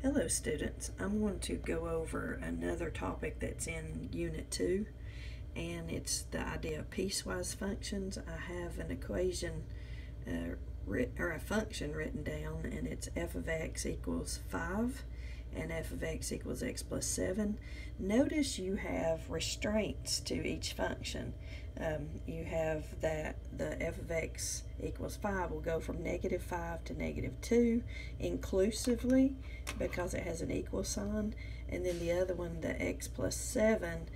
Hello students, I'm going to go over another topic that's in Unit 2, and it's the idea of piecewise functions. I have an equation or a function written down, and it's f of x equals 5 and f of x equals x plus 7. Notice you have restraints to each function. You have that the f of x equals 5 will go from -5 to -2 inclusively because it has an equal sign, and then the other one, the x plus 7,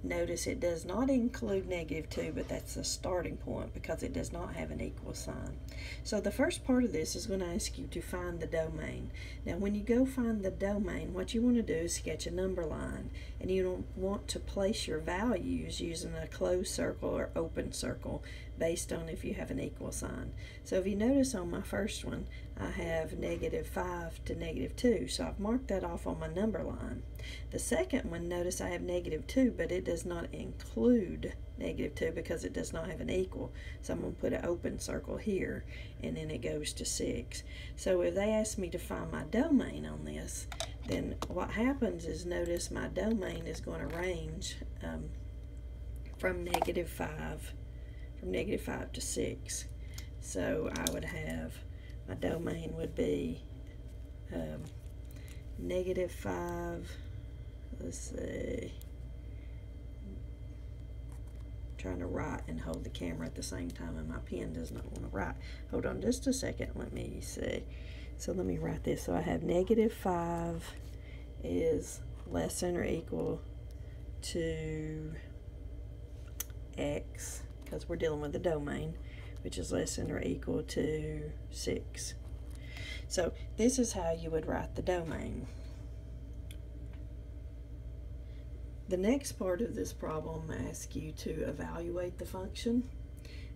notice it does not include -2, but that's the starting point because it does not have an equal sign. So the first part of this is going to ask you to find the domain. Now when you go find the domain, what you want to do is sketch a number line, and you don't want to place your values using a closed circle or open circle based on if you have an equal sign. So if you notice on my first one, I have -5 to -2, so I've marked that off on my number line. The second one, notice I have -2, but it does not include -2 because it does not have an equal. So I'm going to put an open circle here, and then it goes to 6. So if they ask me to find my domain on this, then what happens is, notice my domain is going to range from -5 to 6. So I would have, my domain would be -5, let's see, I'm trying to write and hold the camera at the same time, and my pen does not want to write. Hold on just a second, let me see. So let me write this. So I have -5 is less than or equal to x, because we're dealing with the domain, which is less than or equal to 6. So this is how you would write the domain. The next part of this problem asks you to evaluate the function.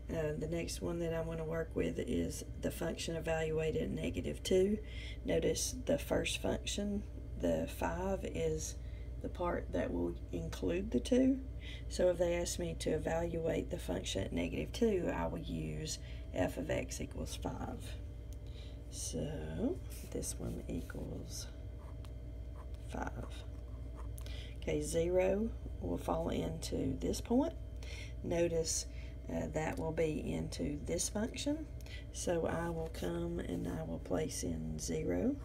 The next one that I want to work with is the function evaluated at -2. Notice the first function, the 5, is the part that will include the 2. So if they ask me to evaluate the function at -2, I will use f of x equals 5. So this one equals 5. Okay, 0 will fall into this point. Notice that will be into this function. So I will come and I will place in 0.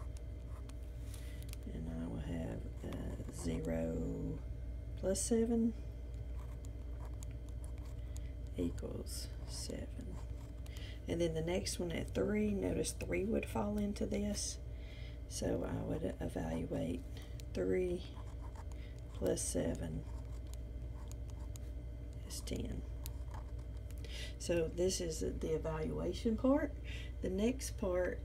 And I will have 0 plus 7 equals 7. And then the next one at 3, notice 3 would fall into this. So I would evaluate 3 plus 7 is 10. So this is the evaluation part. The next part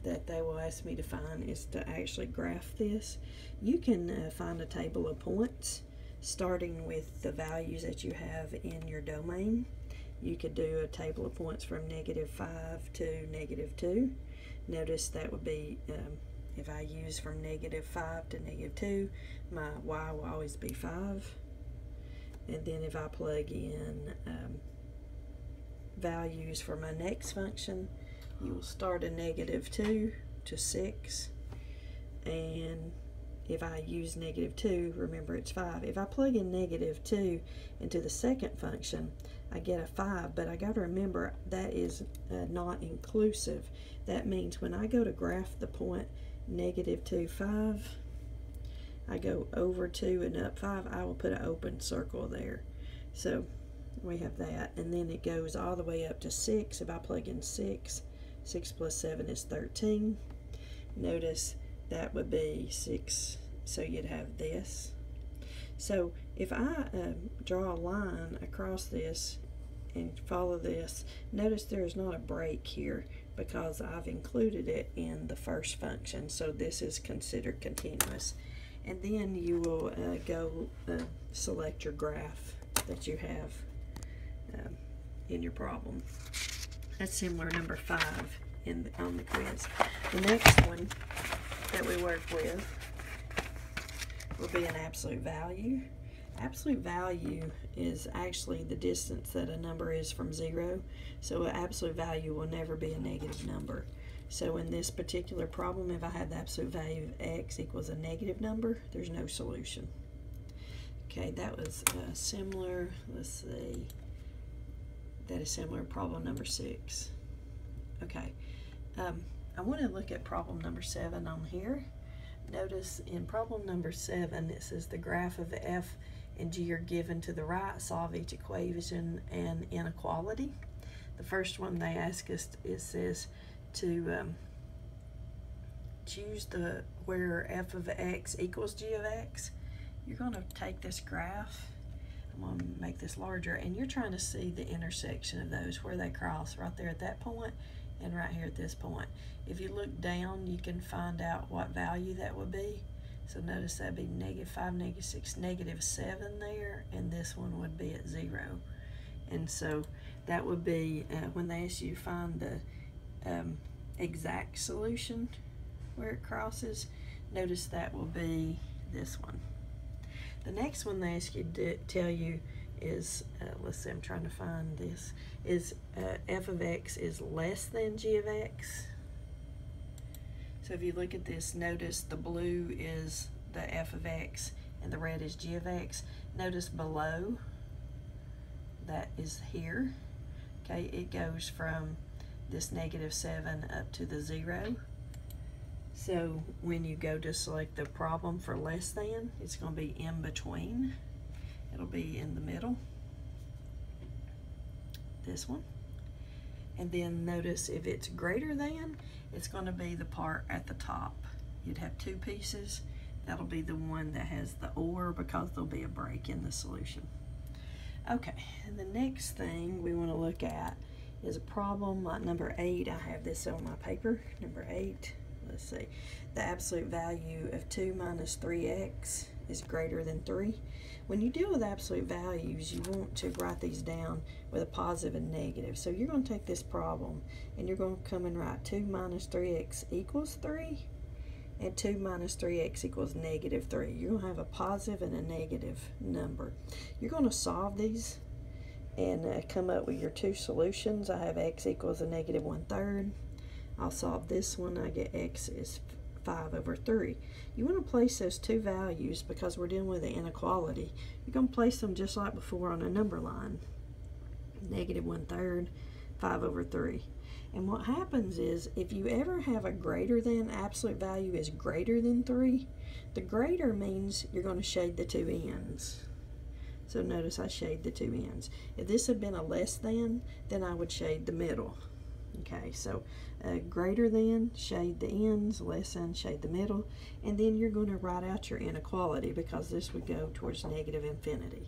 that they will ask me to find is to actually graph this. You can find a table of points starting with the values that you have in your domain. You could do a table of points from -5 to -2. Notice that would be, if I use from -5 to -2, my y will always be 5. And then if I plug in values for my next function, you will start at -2 to 6. And if I use -2, remember it's 5. If I plug in -2 into the second function, I get a 5, but I got to remember that is not inclusive. That means when I go to graph the point -2, 5, I go over 2 and up 5, I will put an open circle there. So we have that, and then it goes all the way up to 6. If I plug in 6, 6 plus 7 is 13. Notice that would be 6, so you'd have this. So if I draw a line across this and follow this, notice there is not a break here because I've included it in the first function, so this is considered continuous. And then you will go select your graph that you have in your problem. That's similar to number 5 on the quiz. The next one that we work with will be an absolute value. Absolute value is actually the distance that a number is from 0, so an absolute value will never be a negative number. So in this particular problem, if I have the absolute value of x equals a negative number, there's no solution. Okay, that was similar. Let's see. That is similar to problem number 6. Okay, I want to look at problem number 7 on here. Notice in problem number 7, it says the graph of f and g are given to the right. Solve each equation and inequality. The first one they ask us, it says to choose where f of x equals g of x. You're going to take this graph. I'm going to make this larger, and you're trying to see the intersection of those, where they cross, right there at that point and right here at this point. If you look down, you can find out what value that would be. So notice that'd be -5, -6, -7 there, and this one would be at 0. And so that would be, when they ask you to find the exact solution where it crosses, notice that will be this one. The next one they ask you to tell you is, let's see, I'm trying to find this, is f of x is less than g of x. So if you look at this, notice the blue is the f of x and the red is g of x. Notice below, that is here. Okay, it goes from this -7 up to the 0. So when you go to select the problem for less than, it's going to be in between. It'll be in the middle, this one. And then notice if it's greater than, it's going to be the part at the top. You'd have 2 pieces. That'll be the one that has the or, because there'll be a break in the solution. Okay, and the next thing we want to look at is a problem like number 8. I have this on my paper, number 8. Let's see, the absolute value of 2 minus 3x is greater than 3. When you deal with absolute values, you want to write these down with a positive and negative. So you're going to take this problem and you're going to come and write 2 minus 3x equals 3 and 2 minus 3x equals -3. You're going to have a positive and a negative number. You're going to solve these and come up with your 2 solutions. I have x equals a -1/3. I'll solve this one. I get x is 5/3. You want to place those 2 values, because we're dealing with an inequality. You're going to place them just like before on a number line. -1/3, 5/3. And what happens is, if you ever have a greater than, absolute value is greater than 3, the greater means you're going to shade the 2 ends. So notice I shade the 2 ends. If this had been a less than, then I would shade the middle. Okay, so greater than, shade the ends, less than, shade the middle, and then you're going to write out your inequality, because this would go towards -infinity.